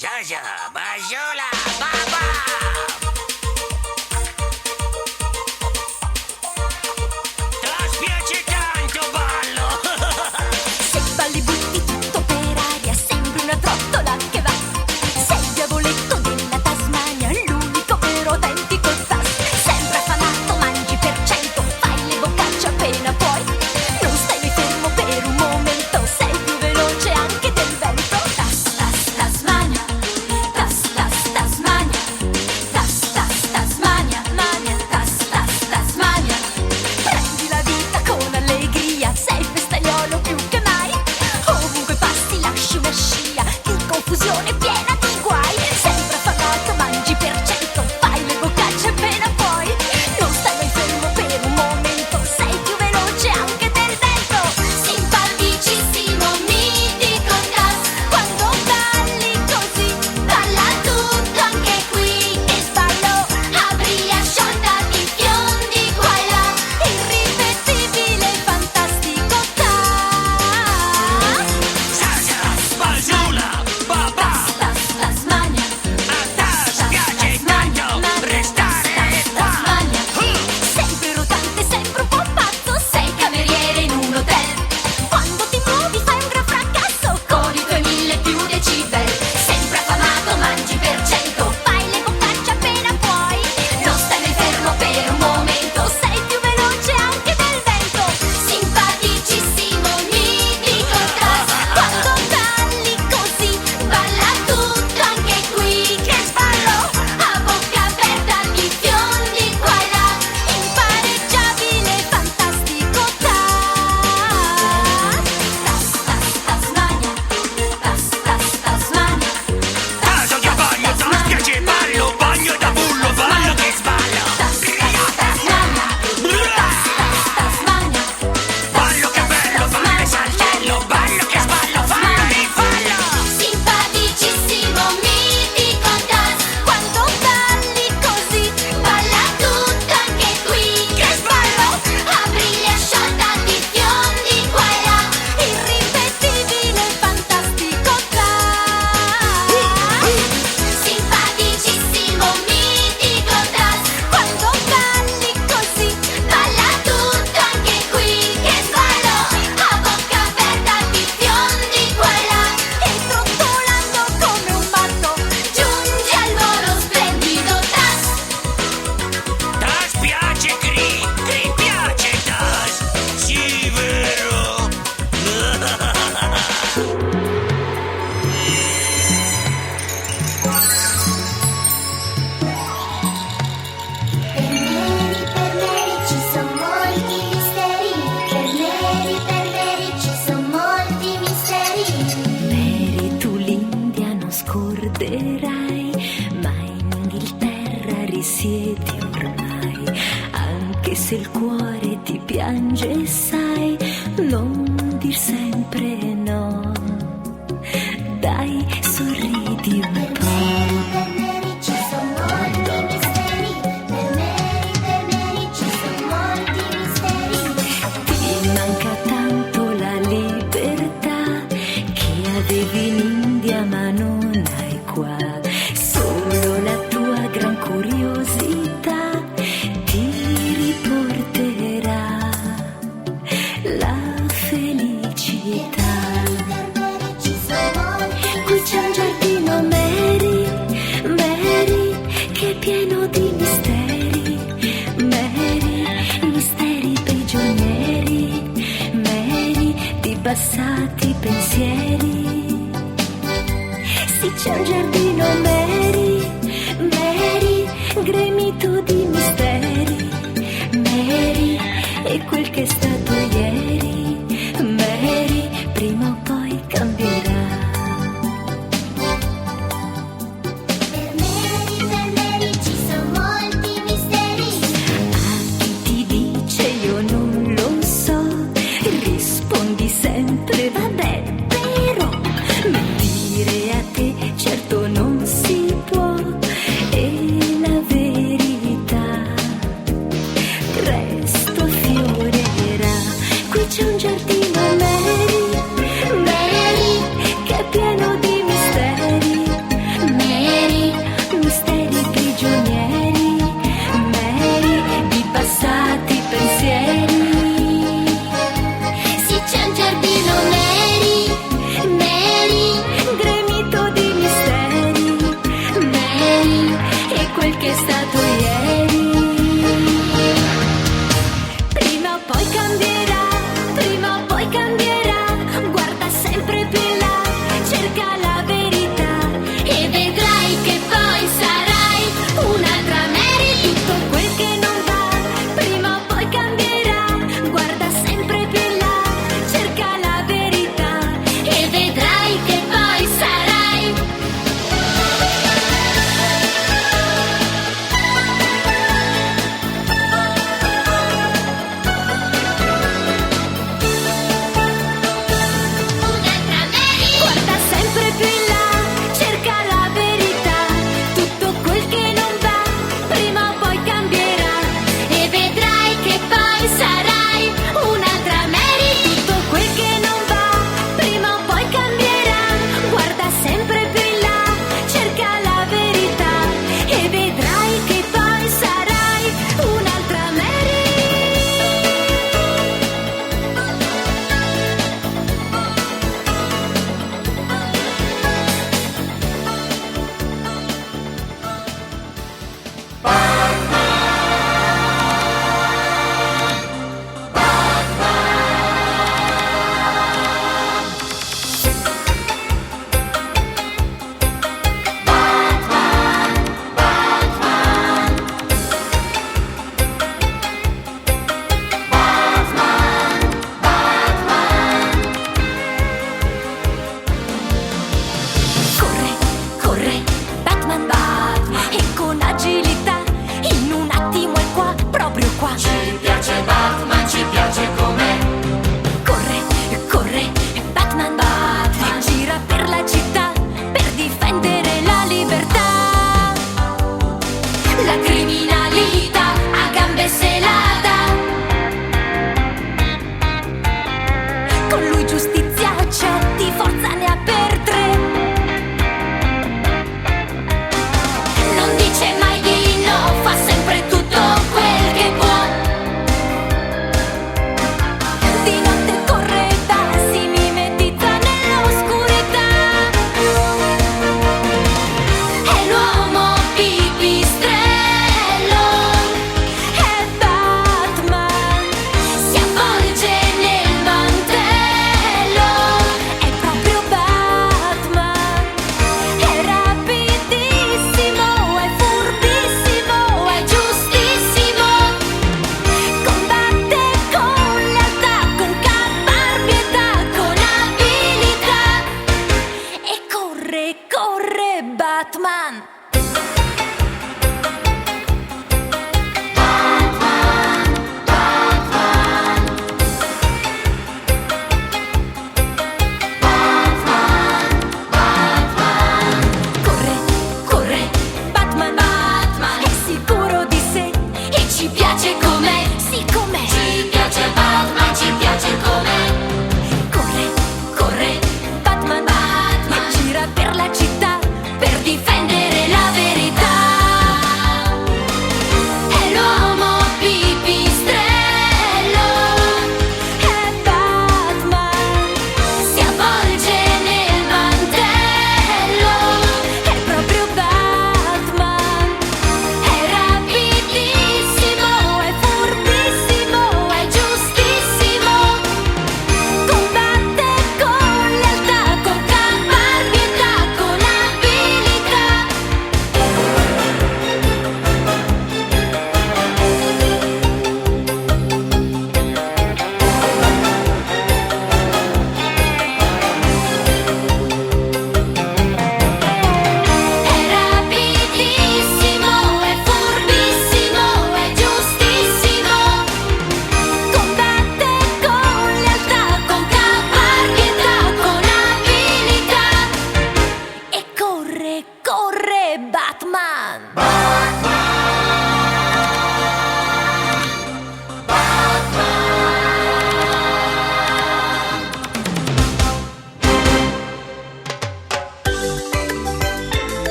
Giagia, Bagiola, Baba! Ti spiace tanto, ballo! Se balli butti tutto per aria, sembri una trottola che va. Sei il diavoletto della Tasmania, l'unico vero autentico tas. Sempre affamato, mangi per cento, fai le boccacce appena puoi. Non stai mai fermo per un momento, sei più veloce anche del vento. Tas, tas, Tasmania, tas, tas, Tasmania, tas, tas, Tasmania, mania, tas, tas, Tasmania. Prendi la vita con allegria, sei festaiolo più che mai. Ovunque passi lasci una scia di confusione piena di guai. Sempre affamato, mangi per cento, fai le boccacce appena puoi. Non stai mai fermo per un momento, sei più veloce anche del vento. Simpaticissimo, mitico tas, quando balli così, balla tutto anche qui. Che sballo, apri e scioltati fiondi qua e là, irripetibile, fantastico tas. Giagia, Bagiola, Baba! Tasmania, A te spiace tanto restare qua! sempre rotante, sempre un po' pazzo, sei cameriere in un hotel. Quando ti muovi fai un gran fracasso con i tuoi 1000 più decibel. Sempre affamato, mangi per cento, fai le boccacce appena puoi. Non stai mai fermo per un momento, sei più veloce anche del vento. Simpaticissimo, mitico tas, quando balli così, balla tutto anche qui. Che sballo, a bocca aperta di fiondi qua e là, impareggiabile, fantastico tas. Tasmania, Tasmania. Caso che bagno, ti spiace ballo, bagno da bullo, ballo che sballo! Ballo che bello, ballo saltello, ballo che sballo, fallo e fallo! Simpaticissimo, mitico tas, quando balli così, balla tutto anche qui. Che sballo, apri e scioltati fiondi qua e là, irripetibile, fantastico tas. Simpaticissimo, mitico tas, quando balli così, balla tutto anche qui. Che sballo, a bocca aperta di fiondi qua e là, e trottolando come un matto, giungi al volo splendido tas. Tas piace Cri piace Tas! Sì, vero! Per Mary ci sono molti misteri. Per Mary ci sono molti misteri. Mary, tu l'India non scorderai, ma in Inghilterra risiedi ormai. Anche se il cuore ti piange, sai, non dir sempre no. Dai, sorridi un po'. Per Mary ci sono molti misteri. Per Mary ci sono molti misteri. Ti manca tanto la libertà che avevi in India ma non hai qua. Solo la tua gran curiosità ti riporterà la felicità. Per Mary ci sono molti Qui c'è un giardino Mary, Mary, che è pieno di misteri. Mary, misteri prigionieri, Mary, di passati pensieri. Sì, c'è un giardino Mary, Mary, gremito di misteri. Mary, e quel che è stato ieri, Mary, prima o poi cambierà. Per Mary ci sono molti misteri. A chi ti dice io non lo so, rispondi sempre vabbè, però mentire a te certo non si può. E la verità presto affiorerà. Qui c'è un giardino Mary, Mary, che è pieno di misteri.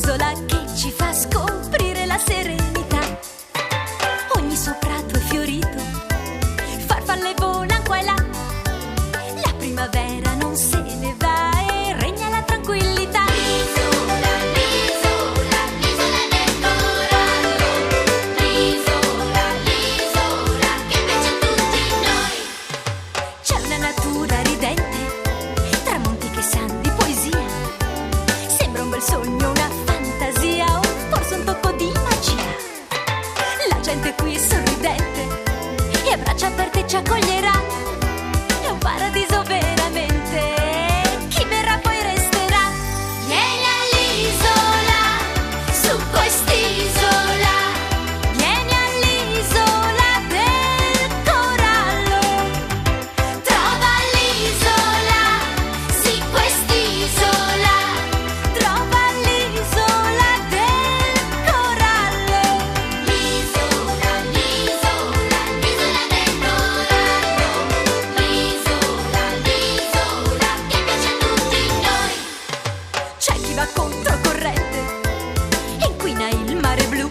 un'isola che ci fa scoprire la serenità. Ogni suo prato è fiorito, farfalle volano qua e là. La primavera non se ne va e regna la tranquillità. L'isola, l'isola, l'isola del corallo. L'isola, l'isola che piace a tutti noi. C'è una natura ridente, tramonti che san di poesia. Sembra un bel sogno, una fantasia, o forse un tocco di magia. La gente qui è sorridente e a braccia aperte ci accoglierà. È un paradiso veramente, chi verrà poi resterà. Vieni all'isola, su quest'isola. Vieni all'isola del corallo. Trova l'isola, sì quest'isola. Trova l'isola del corallo. L'isola, l'isola, l'isola del corallo. L'isola, l'isola che piace a tutti noi. C'è chi va controcorrente e inquina il mare blu.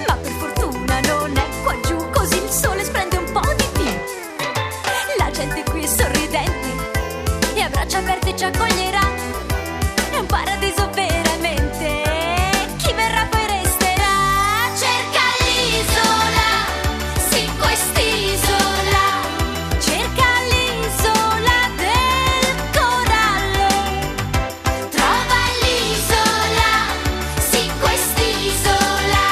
Ma per fortuna non è qua giù, così il sole splende un po' di più. La gente qui è sorridente e a braccia aperte ci accoglierà. È un paradiso veramente, chi verrà poi resterà. Cerca l'isola, sì quest'isola. Cerca l'isola del corallo. Trova l'isola, sì quest'isola.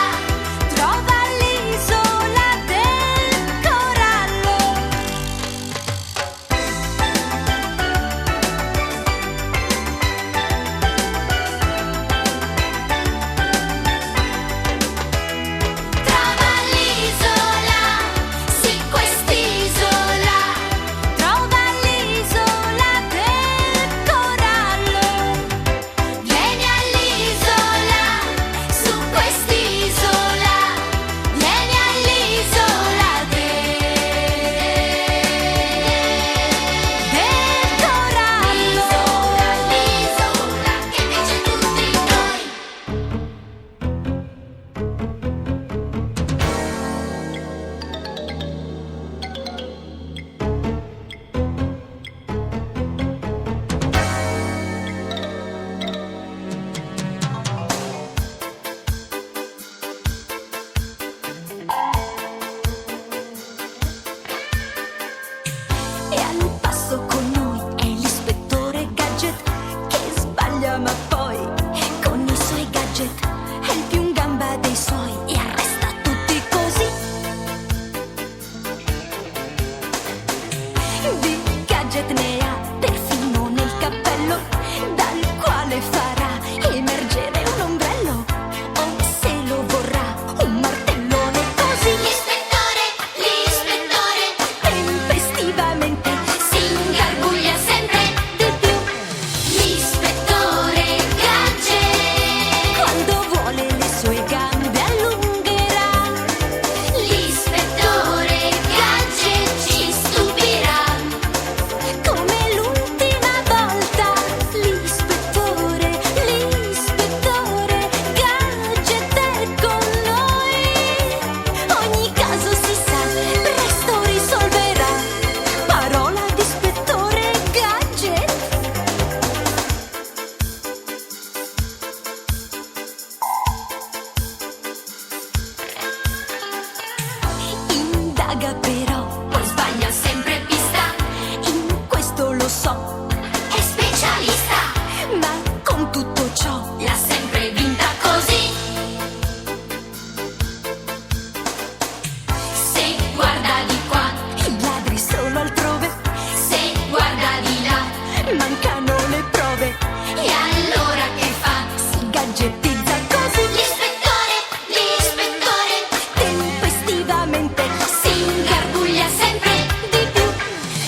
Trova l'isola del corallo. Trova l'isola, sì quest'isola. Trova l'isola del corallo. Vieni all'isola, su quest'isola. Vieni all'isola Del corallo. l'isola che piace a tutti noi. E al passo con noi è l'ispettore Gadget, che sbaglia ma poi con i suoi gadget è il più in gamba dei suoi e arresta tutti così. Di gadget ne ha perfino nel cappello, dal quale farà emergere un ombrello, o se lo vorrà un martellone così. L'ispettore, Tempestivamente si ingarbuglia sempre di più. l'ispettore Gadget. Quando vuole le sue gambe allungherà. L'ispettore Gadget ci stupirà. Come l'ultima volta. L'ispettore Gadget è con noi. Ogni caso si sa, presto risolverà. Parola di ispettore Gadget. Indaga però, Poi sbaglia sempre pista, in questo lo so, è specialista. ma con tutto ciò L'ha sempre vinta così. Se guarda di qua, i ladri sono altrove, se guarda di là, mancano le prove, e allora che fa? si gadgetizza così. L'ispettore, Tempestivamente si ingarbuglia sempre di più.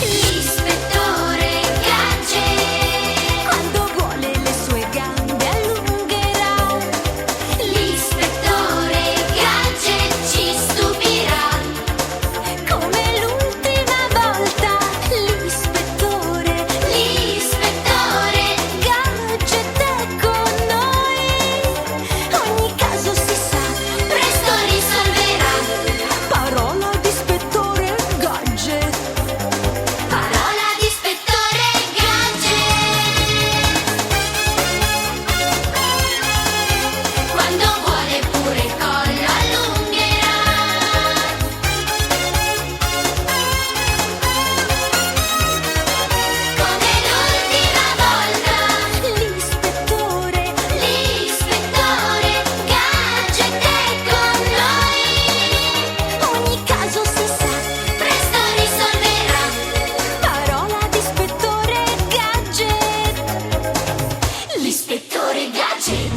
l'ispettore Gadget. Quando vuole le sue gambe allungherà. Ispettore Gadget.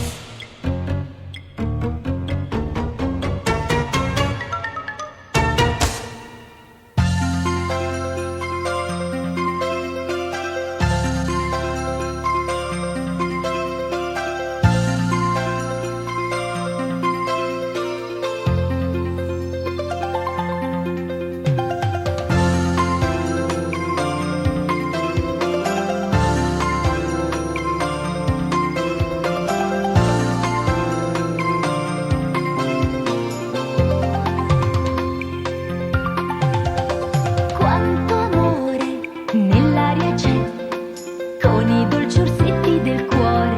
Quanto amore nell'aria c'è, con i dolci orsetti del cuore,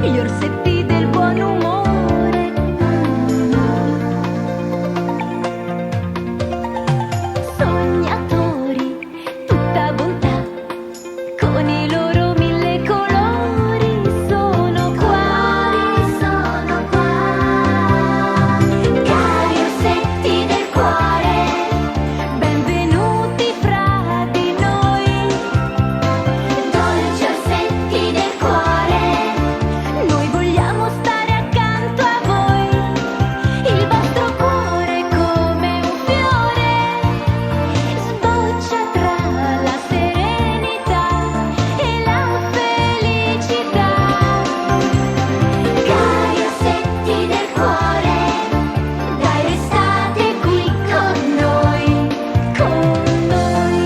gli orsetti del buon umore. Sognatori, tutta bontà, con i loro mille colori, sono qua, Sono qua, cari orsetti del cuore, benvenuti fra di noi. dolci orsetti del cuore, Noi vogliamo stare accanto a voi, il vostro cuore come un fiore sboccia tra la serenità e la felicità. cari orsetti del cuore, dai restate qui con noi. Con noi.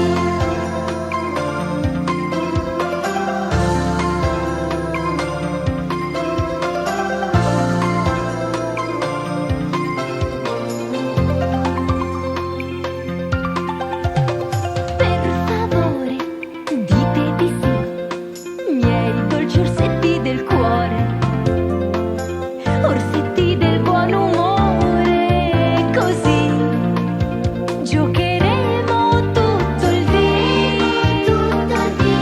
Per favore, dite di sì, miei dolci orsetti del cuore, orsetti del buon umore, così giocheremo tutto il dì. Tutto di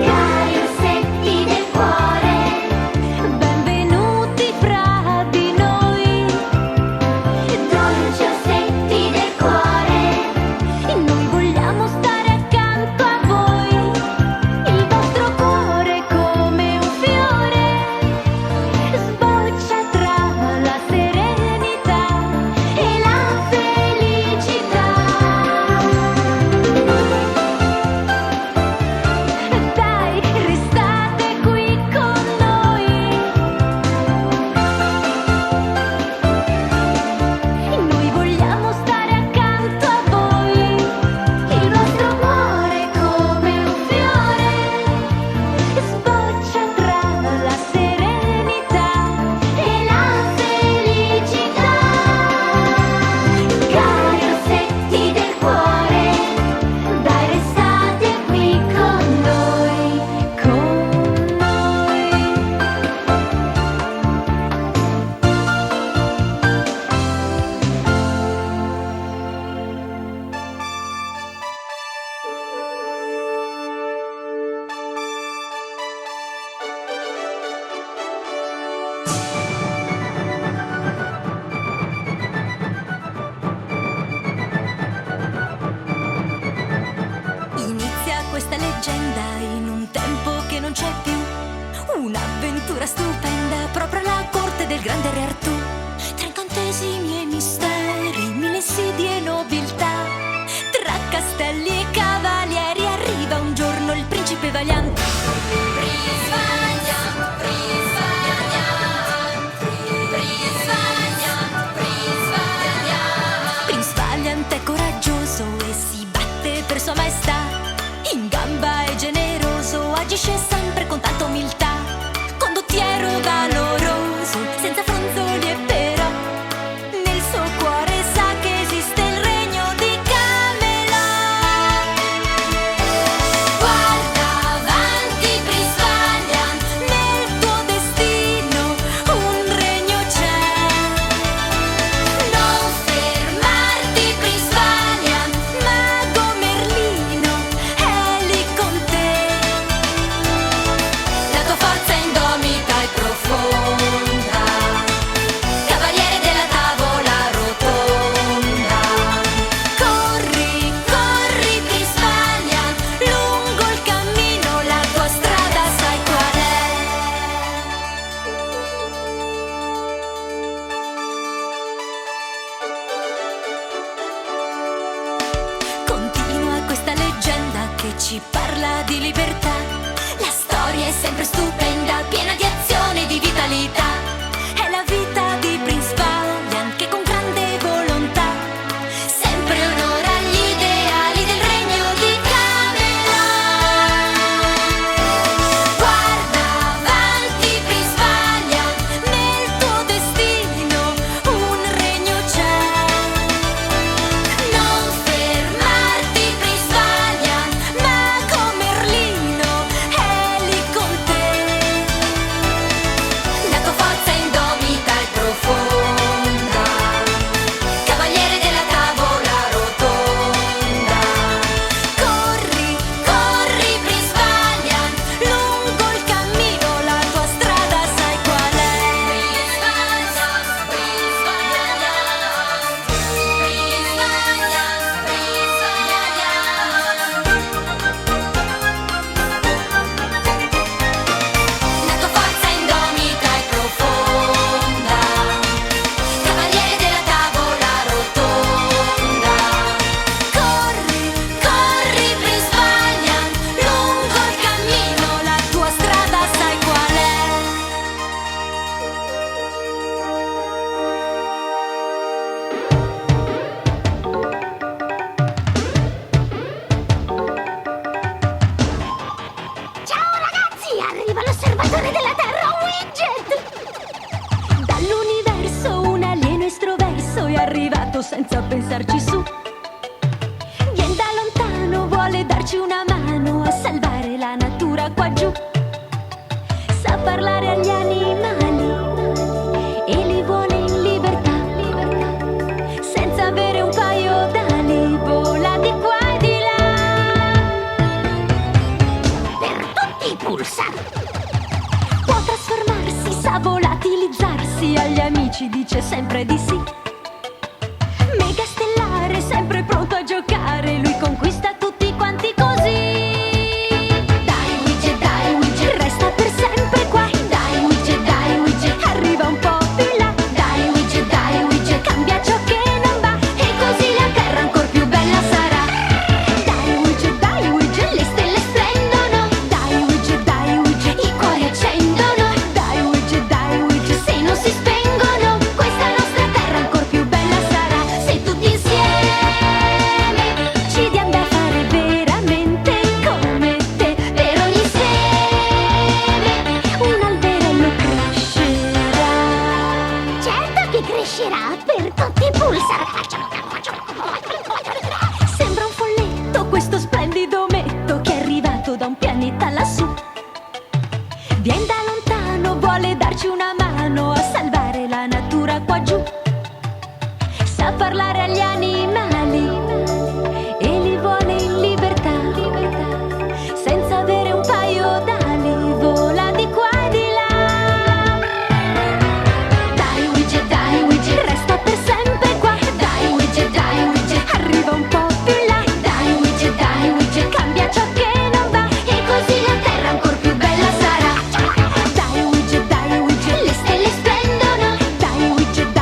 cari orsetti del cuore, Benvenuti fra di noi. dolci orsetti del cuore, Noi vogliamo stare accanto a voi, il vostro cuore come un fiore sboccia tra la serenità e la felicità. Dai, restate qui con noi. Noi vogliamo stare accanto a voi, il vostro cuore come un fiore sboccia tra la serenità e la felicità, cari orsetti del cuore, dai restate qui con noi. con noi. Inizia questa leggenda in un tempo che non c'è più. Un'avventura stupenda proprio alla corte del grande re Artù. Tra incantesimi e misteri, mille insidie e nobiltà. Tra castelli e cavalieri arriva un giorno il principe valiante. Prince Valiant è coraggioso e si batte per sua maestà. In gamba è generoso, agisce sempre con tanta umiltà. Condottiero valoroso, senza fronzoli e però, nel suo cuore sa che esiste il regno di Camelot. Guarda avanti, Prince Valiant, creatore della Terra, Widget! Dall'universo un alieno estroverso è arrivato senza pensarci su. Vien da lontano, vuole darci una mano a salvare la natura qua giù. Sa parlare agli animali e li vuole in libertà, senza avere un paio d'ali, vola di qua e di là. Per tutti i Pulsar può trasformarsi, sa volatilizzarsi, agli amici dice sempre di sì. Mega stellare, sempre pronto a giocare, lui conquista tutti quanti così. Dai Widget, resta per sempre qua. Dai Widget, arriva un po' più in là. Dai Widget, cambia ciò che non va, e così la Terra ancor più bella sarà. Dai Widget, le stelle splendono. Dai Widget, i cuori accendono. Dai Widget, se non si spengono, questa nostra Terra ancor più bella sarà. Se tutti insieme ci diamo da fare veramente come te, per ogni seme un alberello crescerà. Certo che crescerà, per tutti i Pulsar. Sembra un folletto questo splendido ometto che è arrivato da un pianeta lassù. Vien da lontano, vuole darci una mano a salvare la natura qua giù. Sa parlare agli animali e li vuole in libertà, senza avere un paio d'ali, vola di qua e di là. Dai Widget, resta per sempre qua. Dai Widget, arriva un po' più in là. Dai Widget, cambia ciò che non va, e così la Terra ancor più bella sarà. Dai Widget, le stelle splendono. Dai Widget,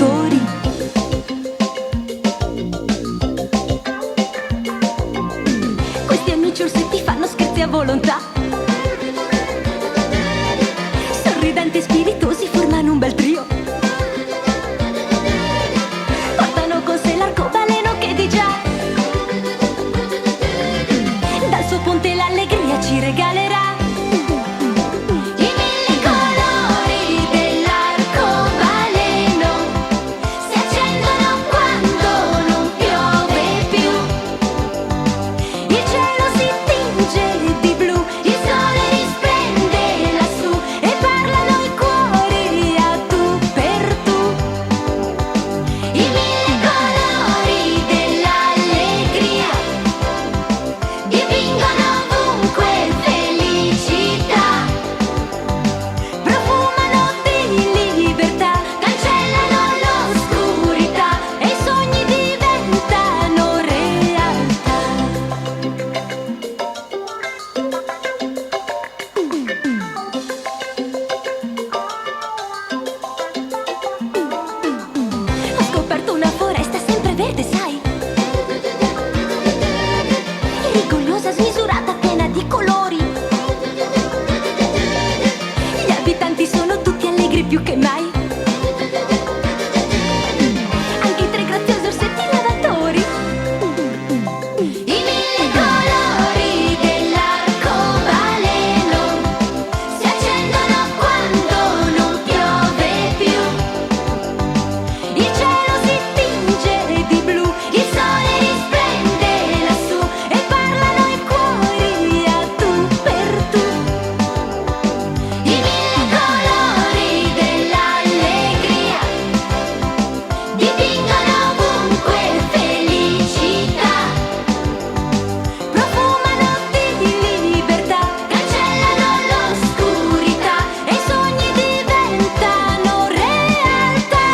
colori. Questi amici orsetti fanno scherzi a volontà, sorridenti e spiritosi formano un bel trio. Portano con sé l'arcobaleno che di già dal suo ponte l'allegria ci regalerà. I mille colori dell'arcobaleno si accendono quando non piove più. Il cielo si tinge di blu, il sole risplende lassù e parlano i cuori a tu per tu. I mille colori dell'allegria dipingono ovunque felicità, profumano di libertà, cancellano l'oscurità e i sogni diventano realtà. Ho scoperto una foresta sempre verde, sai? Rigogliosa, smisurata, piena di colori. Gli abitanti sono tutti allegri più che mai. Anche i tre graziosi orsetti lavatori. I mille colori dell'arcobaleno si accendono quando non piove più. Il cielo si tinge di blu, il sole risplende lassù e parlano i cuori a tu per tu. I mille colori dell'allegria dipingono ovunque felicità, profumano di libertà, cancellano l'oscurità e i sogni diventano realtà.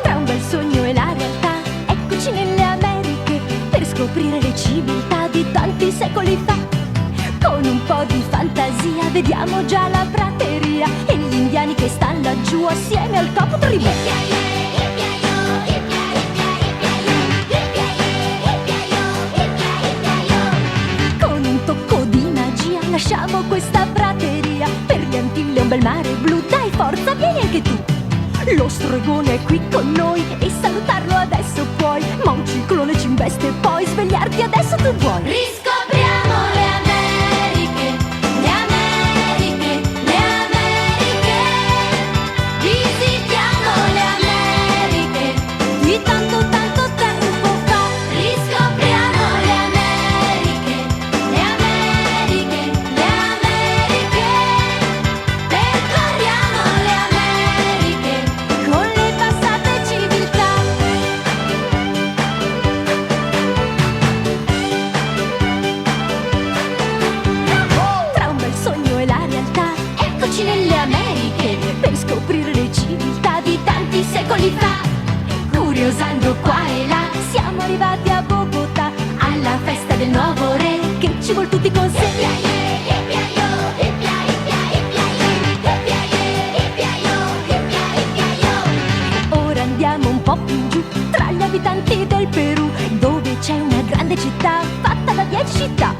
Tra un bel sogno e la realtà, eccoci nelle Americhe per scoprire le civiltà di tanti secoli fa. Con un po' di fantasia vediamo già la prateria e gli indiani che stanno laggiù assieme al capo tribù. Con un tocco di magia lasciamo questa prateria per gli Antille un bel mare blu. Dai forza, vieni anche tu. Lo stregone è qui con noi e salutarlo adesso puoi, ma un ciclone ci investe e poi svegliarti adesso tu vuoi. Riscopriamo le Americhe, le Americhe, le Americhe. Visitiamo le Americhe di tanto tanto tempo fa. Riscopriamo le Americhe, le Americhe, le Americhe. Percorriamo le Americhe con le passate civiltà. Tra un bel sogno e la realtà, eccoci nelle Americhe per scoprire le civiltà di tanti secoli fa. Curiosando qua e là, siamo arrivati a Bogotà, alla festa del nuovo re che ci vuol tutti con sé. Ora andiamo un po' più giù, tra gli abitanti del Perù, dove c'è una grande città fatta da 10 città.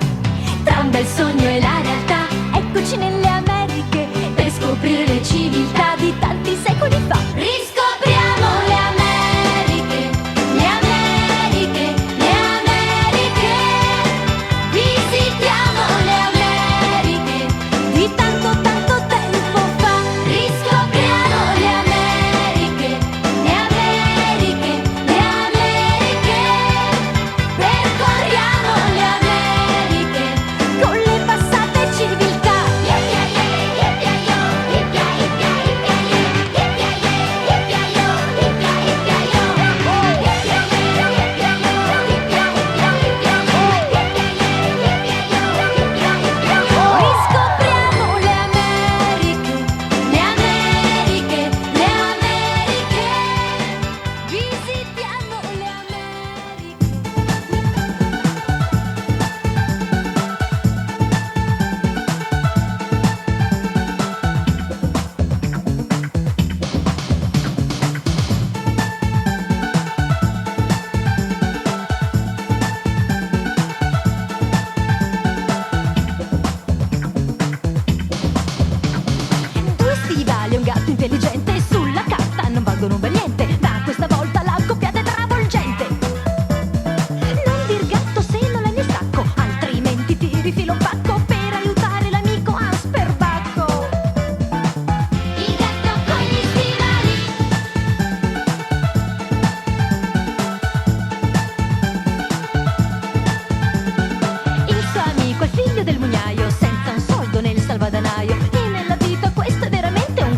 Tra un bel sogno e la realtà, eccoci nelle Americhe per scoprire le civiltà di tanti secoli fa. Riscopriamo le Americhe, le Americhe, le Americhe. Visitiamo le Americhe.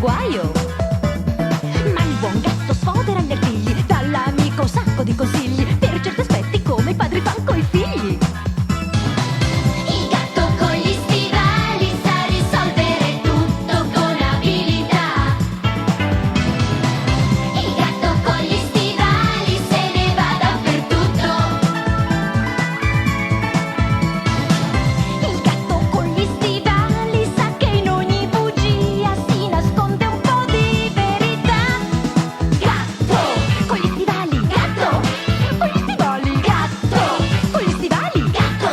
guaio. Ma il buon gatto sfodera gli artigli, dall'amico un sacco di consigli, per certi aspetti come i padri fan coi figli. Il gatto con gli stivali sa risolvere tutto con abilità. Il gatto con gli stivali se ne va dappertutto. Il gatto con gli stivali sa che in ogni bugia si nasconde un po' di verità. Gatto con gli stivali, gatto con gli stivali, gatto con gli stivali, gatto.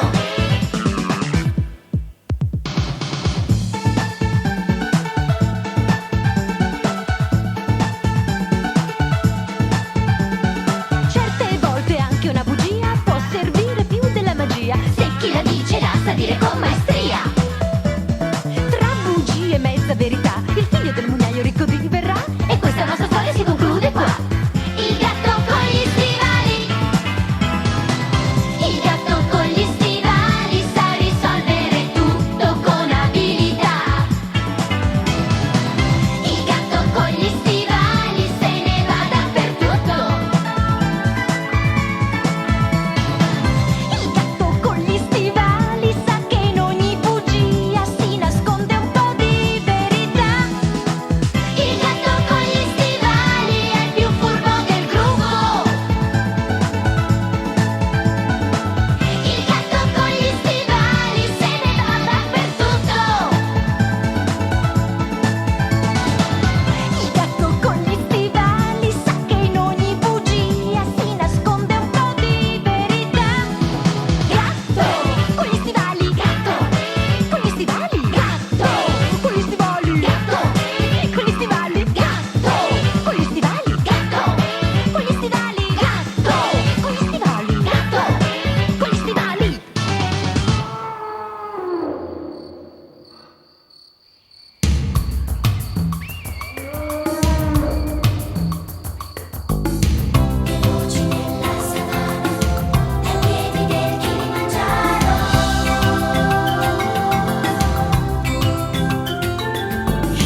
Certe volte anche una bugia può servire più della magia, Se chi la dice la sa dire con maestria. tra bugie e mezza verità il figlio del mugnaio ricco diverrà. E questa nostra storia si conclude qua. Il gatto con gli stivali. Il gatto con gli stivali sa risolvere tutto con abilità. Il gatto con gli stivali se ne va dappertutto. Il gatto con gli stivali sa che in ogni bugia si nasconde un po' di verità. Il gatto con gli stivali è il più furbo del gruppo. Il gatto con gli stivali se ne va dappertutto. Il gatto con gli stivali sa che in ogni bugia si nasconde un po' di verità. Gatto con gli stivali, gatto con gli stivali, gatto con gli stivali, gatto con gli stivali, gatto con gli stivali, gatto con gli stivali, gatto con gli stivali, gatto con gli stivali. Voci nella savana, ai piedi del Kilimangiaro.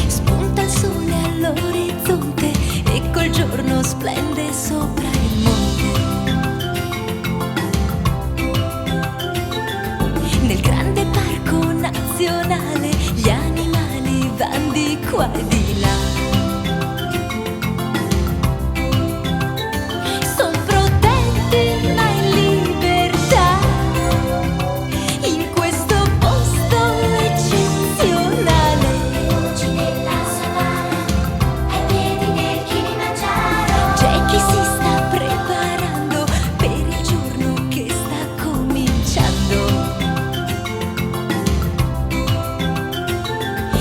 Spunta il sole all'orizzonte e col giorno splende sopra il monte. Nel grande parco nazionale gli animali van di qua e di là. Son protetti ma in libertà in questo posto eccezionale. Voci nella savana, ai piedi del Kilimangiaro. C'è chi si sta preparando per il giorno che sta cominciando.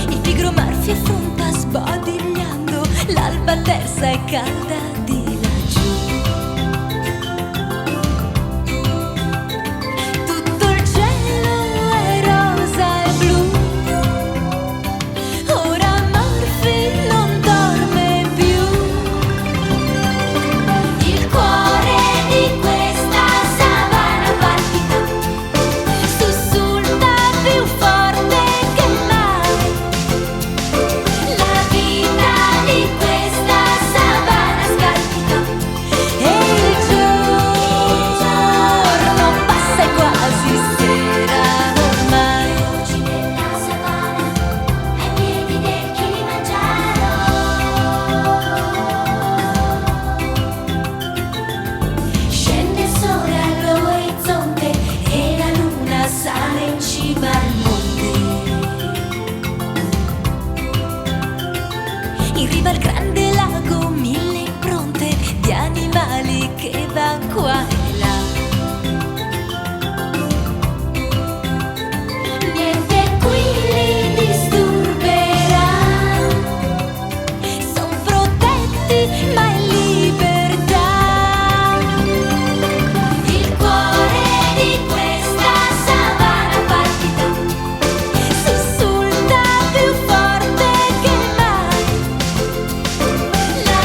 Il pigro Murphy affronta sbadigliando, l'alba tersa è calda di laggiù. Tutto il cielo è rosa e blu. Ora Murphy non dorme più. Il cuore di questa savana palpita. Sussulta più forte che mai. La vita di questa savana scalpita. E il giorno passa e quasi sera ormai. Voci nella savana, ai piedi del Kilimangiaro. Scende il sole all'orizzonte e la luna sale in cima al monte. In riva al grande lago mille impronte di animali che van qua e là. Niente qui li disturberà. Son protetti ma in libertà. Il cuore di questa savana palpita. Sussulta più forte che mai. La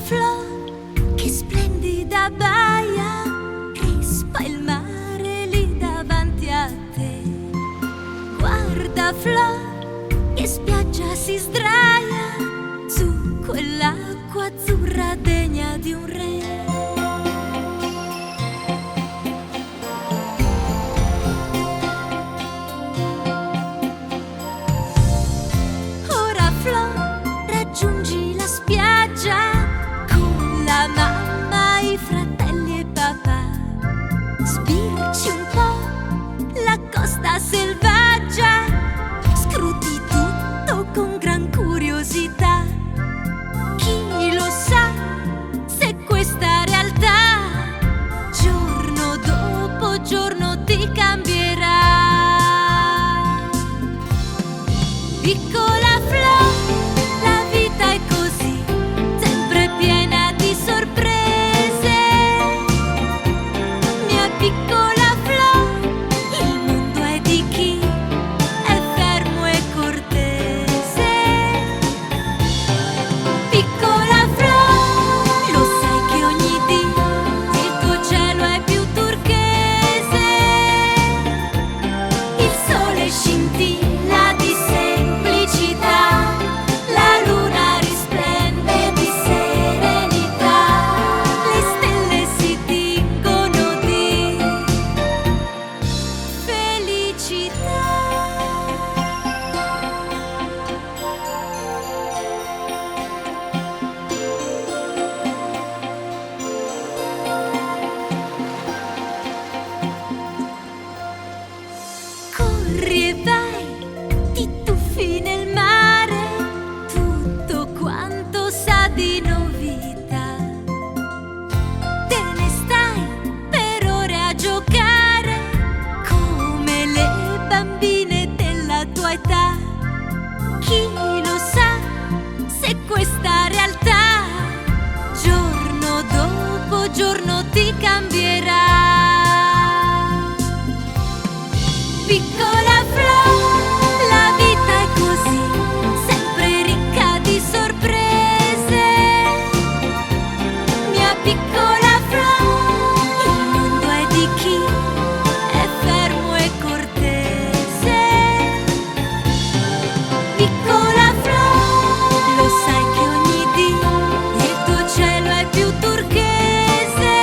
Flo, che splendida baia, crispa il mare lì davanti a te. Guarda Flo, che spiaggia si sdraia su quell'acqua azzurra degna di un re. Ora Flo, raggiungi la spiaggia con la mamma, i fratelli e papà. Spirci un po' la costa selvaggia, scruti tutto con gran curiosità. Chi lo sa se questa realtà giorno dopo giorno ti cambierà. Piccola Flo, la vita è così, sempre piena di sorprese. Mia piccola Flo, il mondo è di chi è fermo e cortese. Piccola Flo, lo sai che ogni dì il tuo cielo è più turchese. Il sole scintilla di semplicità, la luna risplende di serenità, le stelle si tingono di felicità. Corri e vai, ti tuffi nel mare, tutto quanto sa di novità. Te ne stai per ore a giocare come le bambine della tua età. Chi lo sa se questa realtà giorno dopo giorno ti cambierà. Piccola Flo, la vita è così, sempre ricca di sorprese. Mia piccola Flo, il mondo è di chi è fermo e cortese. Piccola Flo, lo sai che ogni dì il tuo cielo è più turchese.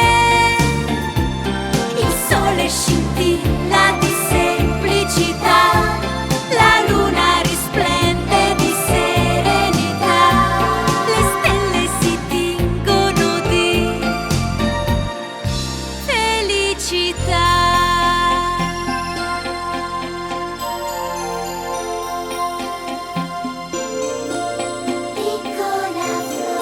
Il sole scintilla di semplicità, la luna risplende di serenità, le stelle si tingono di felicità. Piccola Flo.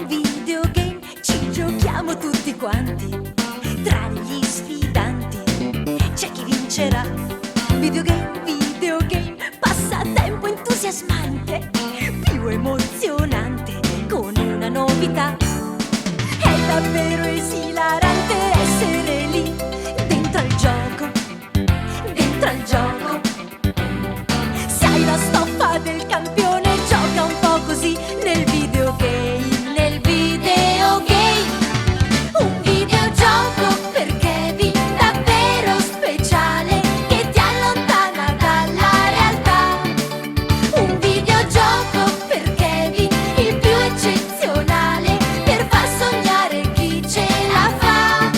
Videogame, ci giochiamo tutti quanti. Tra gli sfidanti c'è chi vincerà. Videogame, passatempo entusiasmante, più emozionante con una novità. È davvero esilarante essere lì, dentro al gioco, dentro al gioco. Se hai la stoffa del campione, gioca un po' così nel videogame, nel videogame. Un videogioco per Kevin davvero speciale, che ti allontana dalla realtà. Un videogioco per Kevin, il più eccezionale, per far sognare chi ce la fa.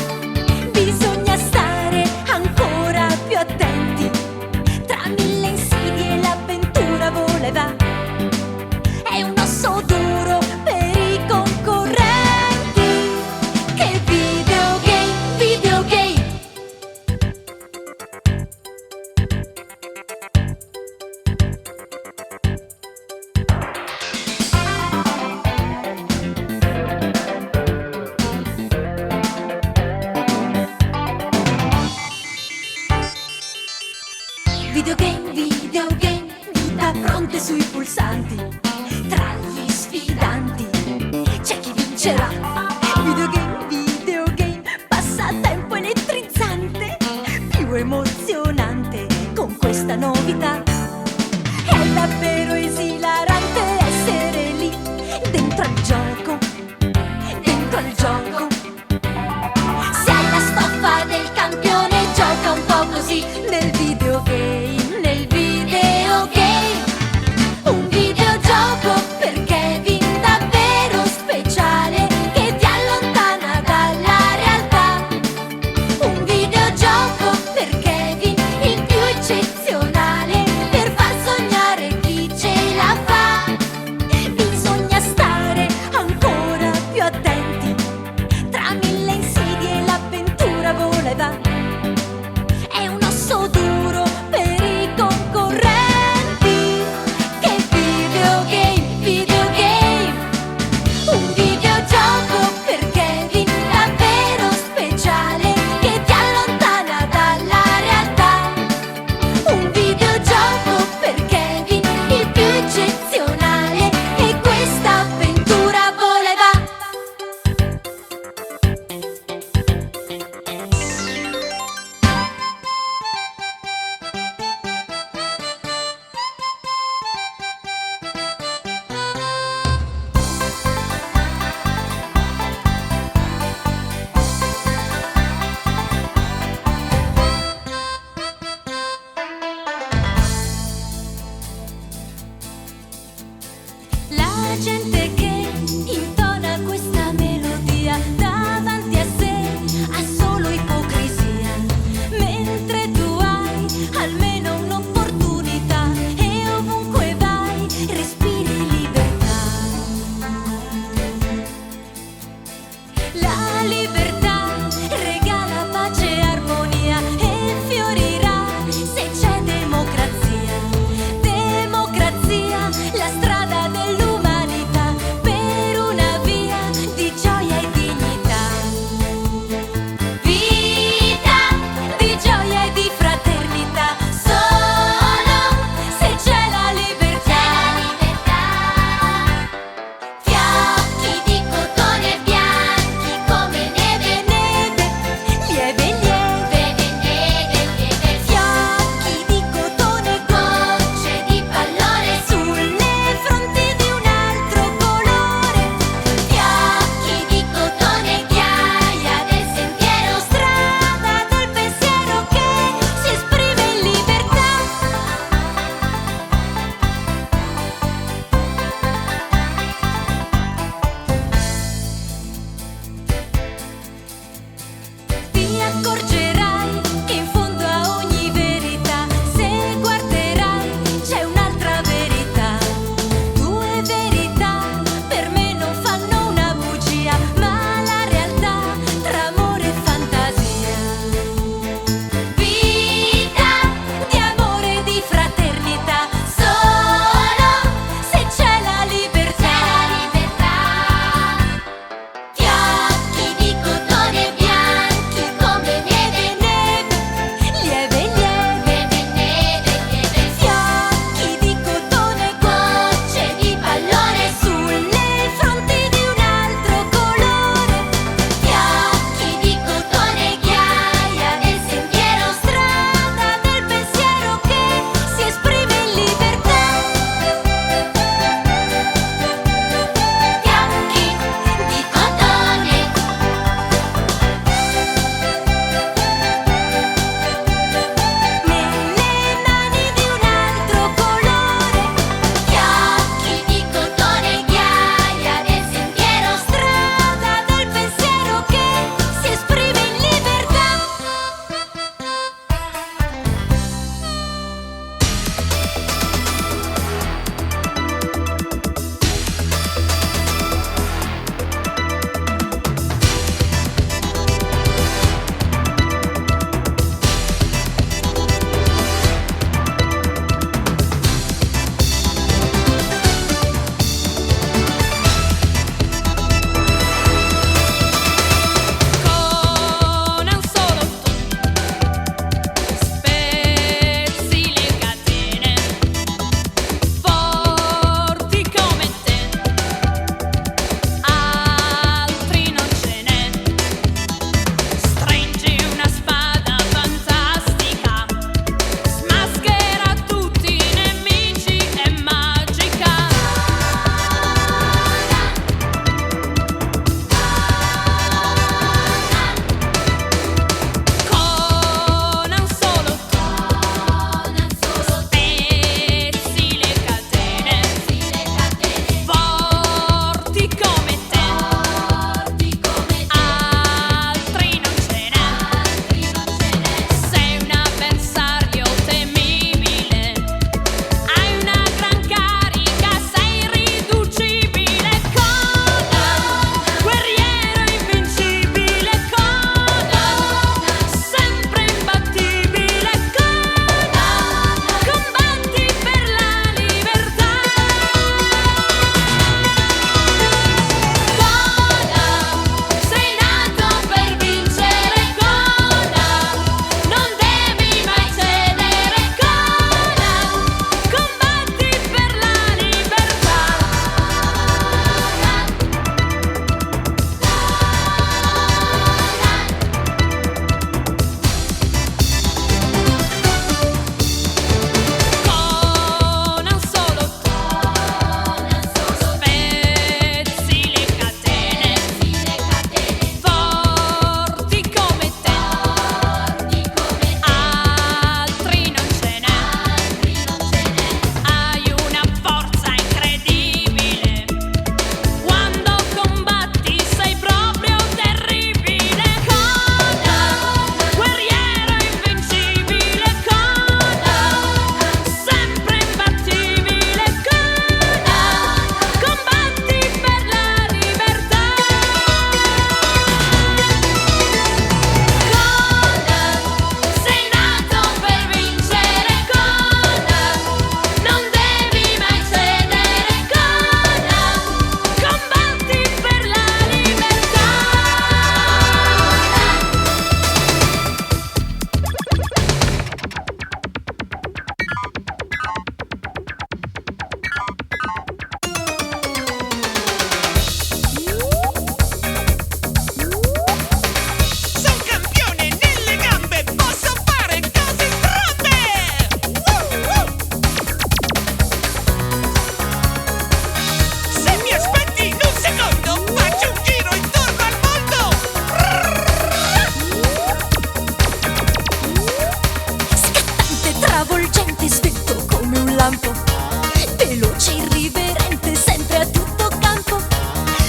veloce, irriverente, sempre a tutto campo.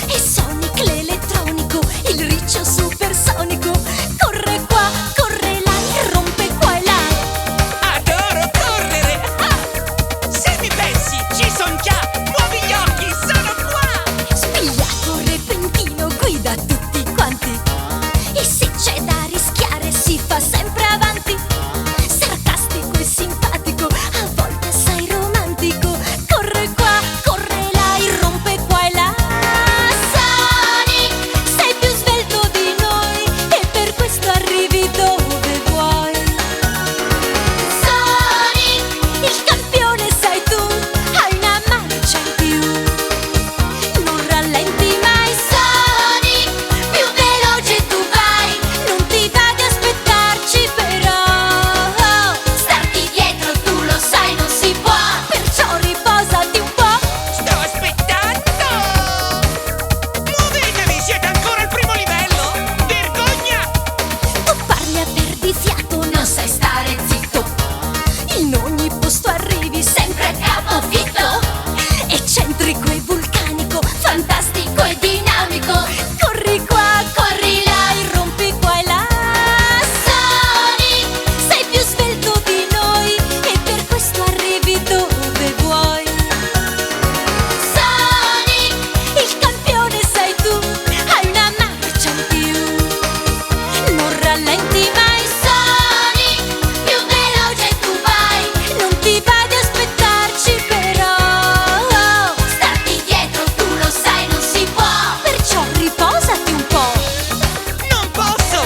E Sonic l'elettronico, il riccio supersonico, corre qua, corre là, e rompe qua e là. Adoro correre! Se mi pensi, ci son già! Muovi gli occhi, sono qua! Spigliato, repentino, guida tutti quanti. E se c'è da rischiare si fa sempre avanti. Sarcastico e simpatico, a volte assai romantico, corre qua, corre là, e rompe qua e là. Sonic, sei più svelto di noi e per questo arrivi dove vuoi. Sonic, il campione sei tu, hai una marcia in più. Non rallenti mai, Sonic, più veloce tu vai, non ti va di aspettarci però. Starti dietro tu lo sai non si può, perciò riposati un po'. Sto aspettando! Muovetevi, siete ancora al primo livello! Vergogna! Tu parli a perdifiato, non sai stare zitto. In ogni posto arrivi sempre a capofitto. Eccentrico e vulcanico, fantastico e dinamico, corri qua, corri là, e rompi qua e là. Sonic, sei più svelto di noi e per questo arrivi dove vuoi. Sonic, il campione sei tu, hai una marcia in più. Non rallenti mai, Sonic, più veloce tu vai, non ti va di aspettarci però. Starti dietro tu lo sai non si può, perciò riposati un po'. Non posso!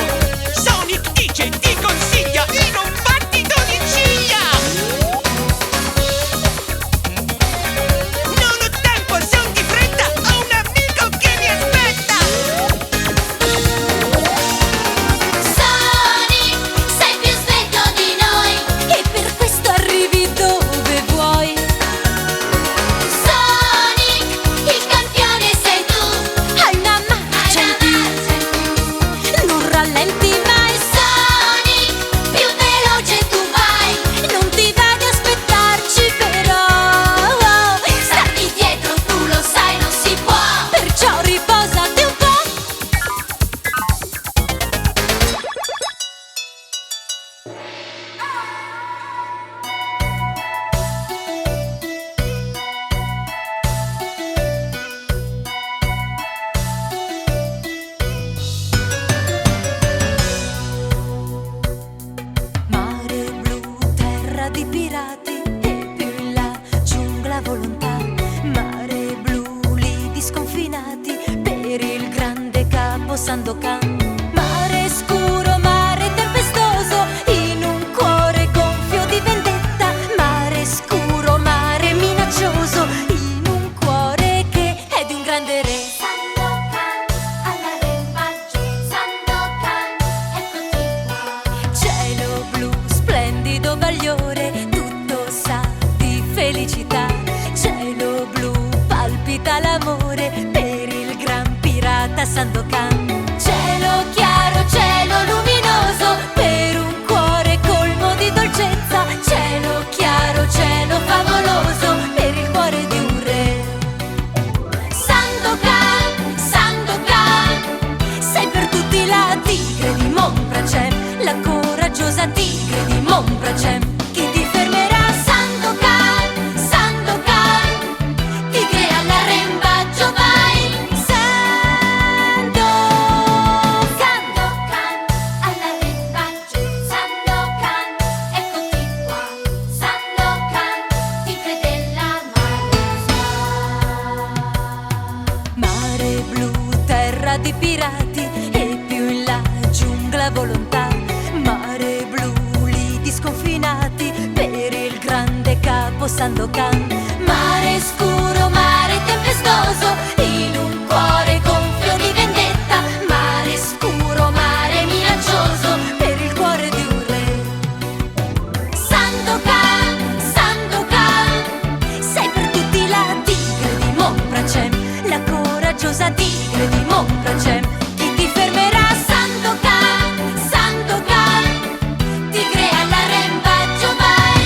Sonic dice, ti consiglia in un battito di ciglia! Non ho tempo, son di fretta, ho un amico che mi aspetta! Sonic, sei più sveglio di noi e per questo arrivi dove vuoi. Sonic, il campione sei tu, hai una marcia in più. Non rallenti mai, Sonic, più veloce tu vai, non ti va di aspettarci però. Starti dietro tu lo sai non si può, perciò riposati un po'. Mare blu, terra di pirati, e più in là giungla volontà. Mare blu, lidi sconfinati per il grande capo Sandokan. Mare scuro, mare tempestoso, in un cuore gonfio di vendetta. Mare scuro, mare minaccioso, in un cuore che è di un grande re. Sandokan, all'arrembaggio, Sandokan, eccoti qua. Cielo blu, splendido bagliore, tutto sa di felicità. Cielo blu, palpita l'amore per il gran pirata Sandokan. Cielo chiaro, cielo luminoso, per un cuore colmo di dolcezza. Cielo chiaro, cielo favoloso, per il cuore di un re. Sandokan, Sandokan, sei per tutti la tigre di Monpracem, la coraggiosa tigre di Monpracem. Chi ti fermerà? Sandokan, Sandokan, tigre all'arrembaggio vai. Sandokan, Sandokan, all'arrembaggio, Sandokan, eccoti qua. Sandokan, tigre della mare. mare blu, terra di pirati, e più in là giungla volontà. Mare blu, lidi sconfinati per il grande capo Sandokan. Mare scuro, mare tempestoso, in un cuore gonfio di vendetta. Mare scuro, mare minaccioso, per il cuore di un re. Sandokan, Sandokan, sei per tutti la tigre di Monpracem, la coraggiosa tigre di Monpracem. Chi ti fermerà? Sandokan, Sandokan, tigre all'arrembaggio vai.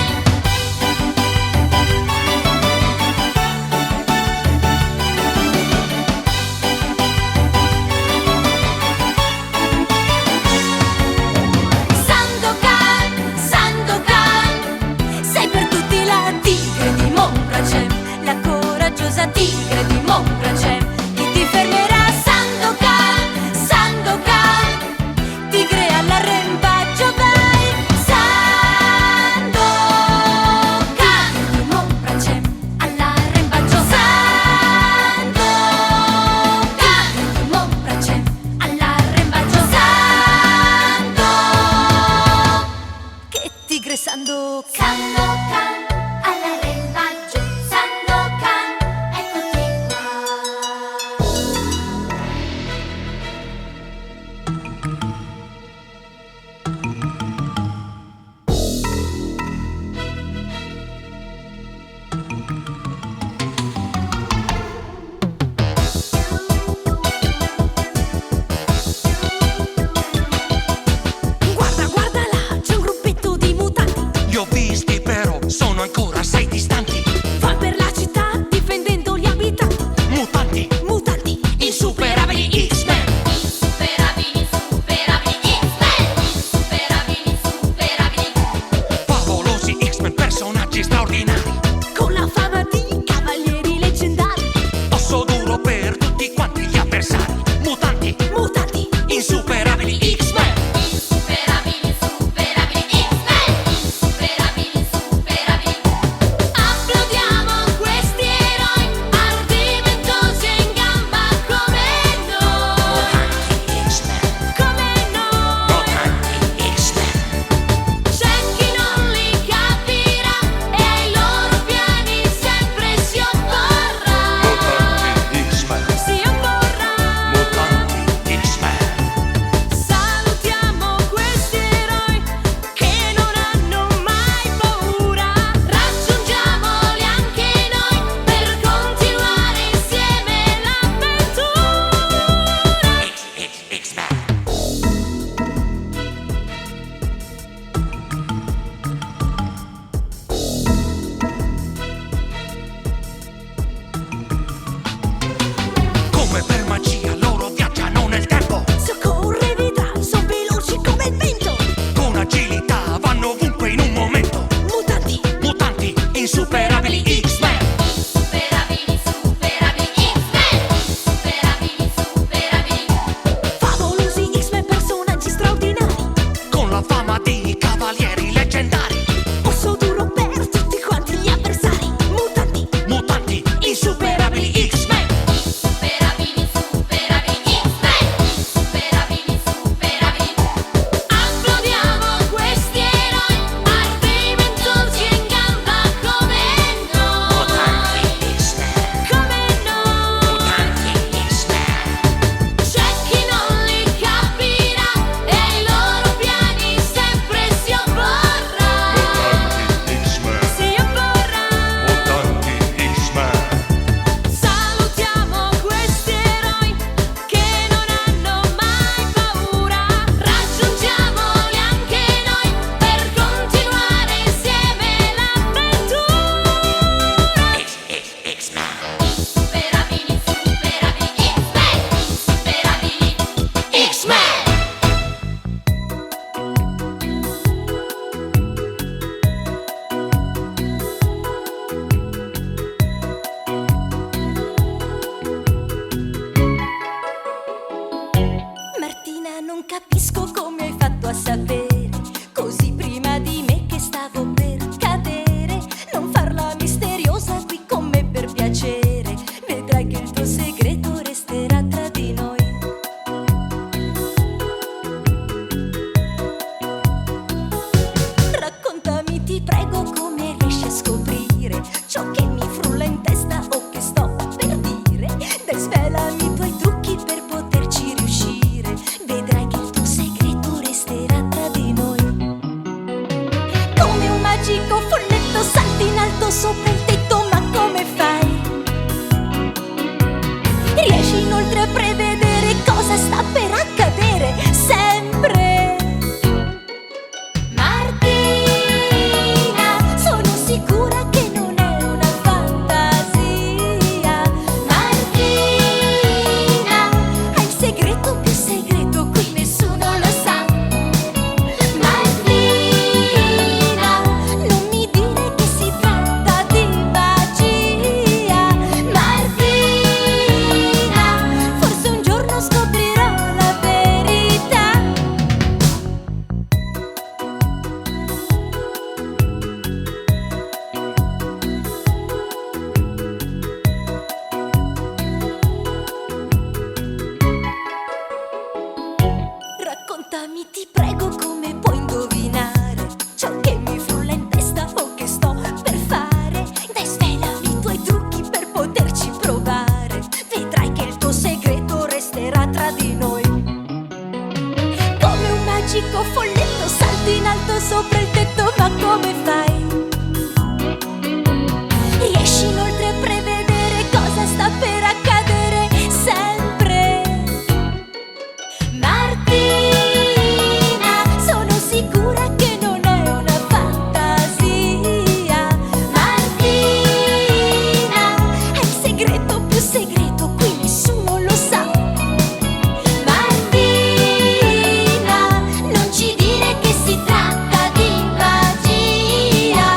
capisco come hai fatto a sapere, così prima di me che stavo per cadere. Non farla misteriosa qui con me per piacere, vedrai che il tuo segreto resterà tra di noi. Raccontami, ti prego, come riesci a scoprire ciò che mi frulla in testa o che sto per dire. Dai, svelami i tuoi trucchi per poterci riuscire, vedrai che il tuo segreto resterà tra di noi. Come un magico folletto salti in alto sopra il tetto, ma come fai? Riesci inoltre a prevedere cosa sta per accadere sempre. Martina, sono sicura che non è una fantasia. Martina, hai il segreto più segreto, qui nessuno lo sa. Martina, non mi dire che si tratta di magia. Martina, forse un giorno scoprirò la verità. Raccontami, ti prego, come puoi indovinare ciò che mi frulla in testa o che sto per fare. Dai, svelami i tuoi trucchi per poterci provare, vedrai che il tuo segreto resterà tra di noi. Come un magico folletto salti in alto sopra il tetto, ma come fai? Riesci inoltre a prevedere cosa sta per accadere sempre. Martina, sono sicura che non è una fantasia. Martina, è il segreto più segreto, qui nessuno lo sa. Martina, non ci dire che si tratta di magia.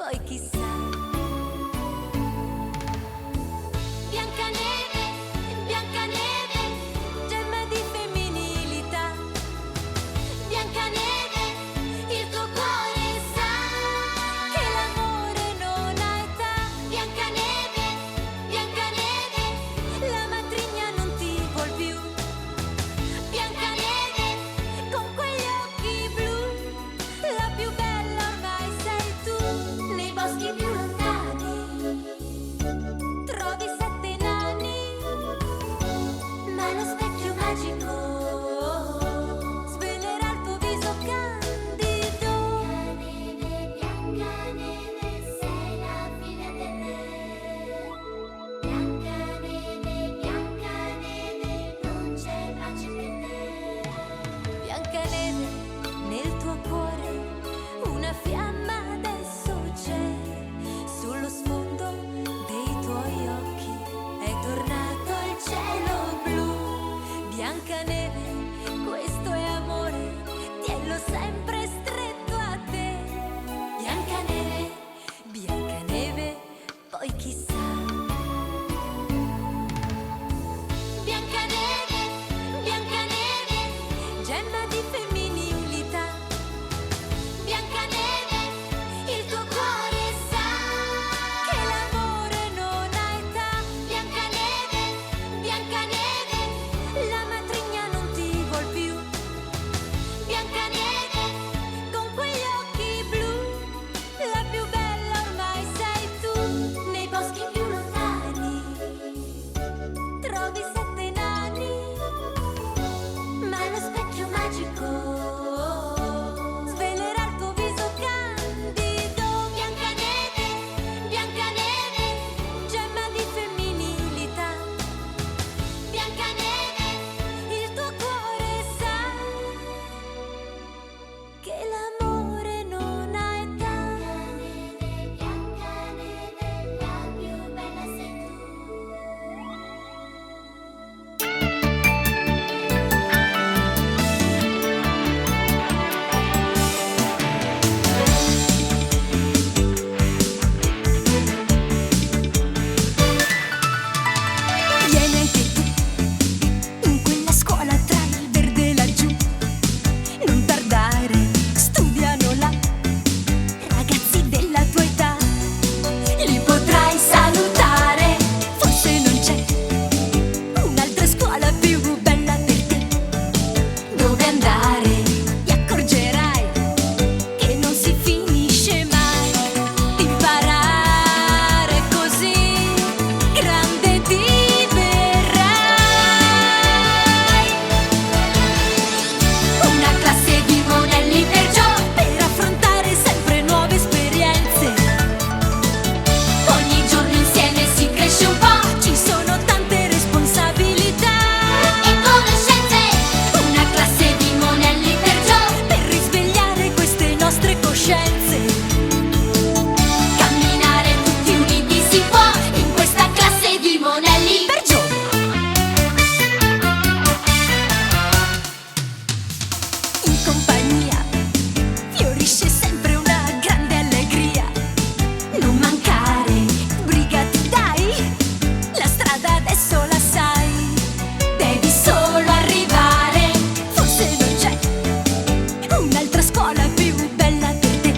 poi chissà. Biancaneve, Biancaneve, gemma di femminilità. Biancaneve, il tuo cuore sa che l'amore non ha età. Biancaneve, Biancaneve, la matrigna non ti vuol più. Biancaneve, con quegli occhi blu, la più bella ormai sei tu. Nei boschi più lontani trovi 7 nani, ma lo specchio magico svelerà il tuo viso candido. Biancaneve, sei la figlia del re. Biancaneve, Biancaneve, non c'è pace per te. Biancaneve, nel tuo cuore una fiamma adesso c'è. Sullo sfondo dei tuoi occhi è tornato il cielo blu. Biancaneve, questo è amore, tienilo sempre stretto a te. Biancaneve, Biancaneve, poi chissà. Biancaneve, Biancaneve, gemma di femminilità. Biancaneve, il tuo cuore sa che l'amore non ha età. Biancaneve, Biancaneve, la matrigna non ti vuol più. Biancaneve, con quegli occhi blu, la più bella ormai sei tu. Nei boschi più lontani trovi 7 nani, ma lo specchio magico svelerà il tuo viso candido. Biancaneve, Biancaneve, gemma di femminilità. Biancaneve, il tuo cuore sa che l'amore non ha età. Biancaneve, la più bella sei tu. Vieni anche tu in quella scuola tra il verde e laggiù. Non tardare, studiano là ragazzi della tua età. Li potrai salutare, forse non c'è un'altra scuola più bella per te. Dove andare, ti accorgerai che non si finisce mai di imparare, così grande diverrai. Una classe di modelli perciò per affrontare sempre nuove esperienze. Ogni giorno insieme si cresce un po', ci sono tante responsabilità E conoscenze, Una classe di monelli perciò per risvegliare queste nostre coscienze. camminare tutti uniti si può in questa classe di monelli. Perciò in compagnia fiorisce sempre una grande allegria. Non mancare, brigati dai, la strada adesso la sai. Devi solo arrivare, forse non c'è un'altra scuola più bella per te.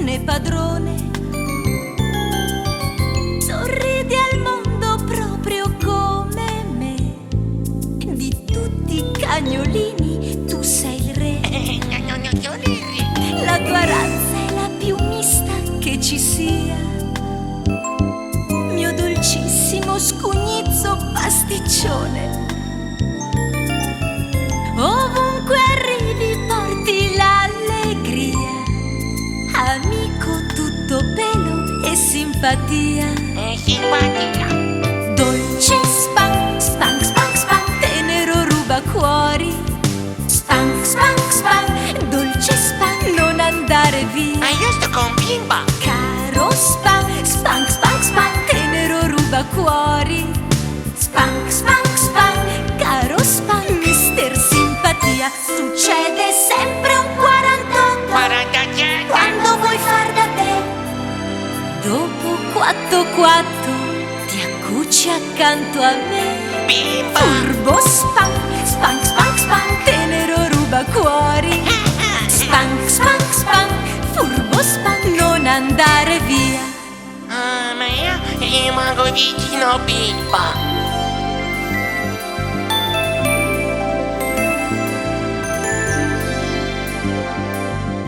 né padrone. Sorridi al mondo proprio come me. Di tutti i cagnolini tu sei il re. La tua razza è la più mista che ci sia. Mio dolcissimo scugnizzo pasticcione. Ovunque arrivi porti l'allegria. Amico tutto pelo e simpatia. Dolce Spank, Spank, Spank, Spank, tenero ruba cuori. Spank, Spank, Spank, dolce Spank, non andare via. Io sto con bimba. Caro Spank, Spank, Spank, Spank, tenero ruba cuori. Spank, Spank, Spank, caro Spank, mister simpatia. Succede sempre un 48 47. quando vuoi far da te. Dopo 4-4 ti accucci accanto a me. Bimba. Furbo Spank, Spank, Spank, Spank, tenero ruba cuori. Spank, Spank, Spank, furbo Spank, non andare via. Ma io rimango vicino a bimba.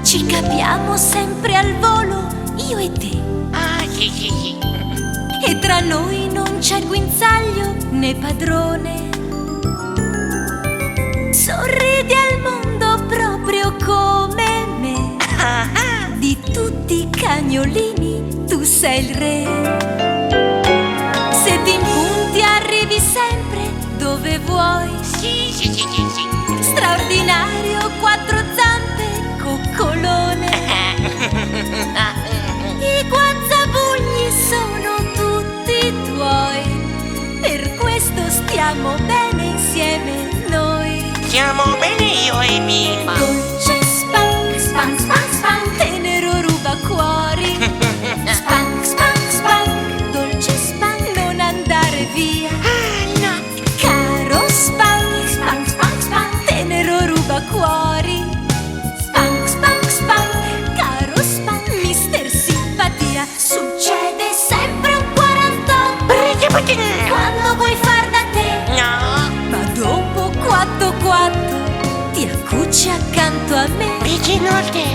Ci capiamo sempre al volo, io e te. Sì. E tra noi non c'è guinzaglio né padrone. Sorridi al mondo proprio come me. Di tutti i cagnolini tu sei il re. Se ti impunti arrivi sempre dove vuoi. Sì. Straordinario, quattro zampe, coccolone. I guazzabugli sono tutti tuoi. Per questo stiamo bene insieme noi. Stiamo bene io e bimba. Dolce Spank, Spank, Spank, Spank, tenero ruba cuori. Spank, Spank, Spank, dolce Spank, non andare via. No. Caro Spank, Spank, Spank, Spank, tenero ruba cuori. Spank, Spank, Spank, caro Spank, mister simpatia. Succede sempre un 48 quando vuoi far da te. No. Ma dopo 4-4 ti accucci accanto a me. Vicino a te.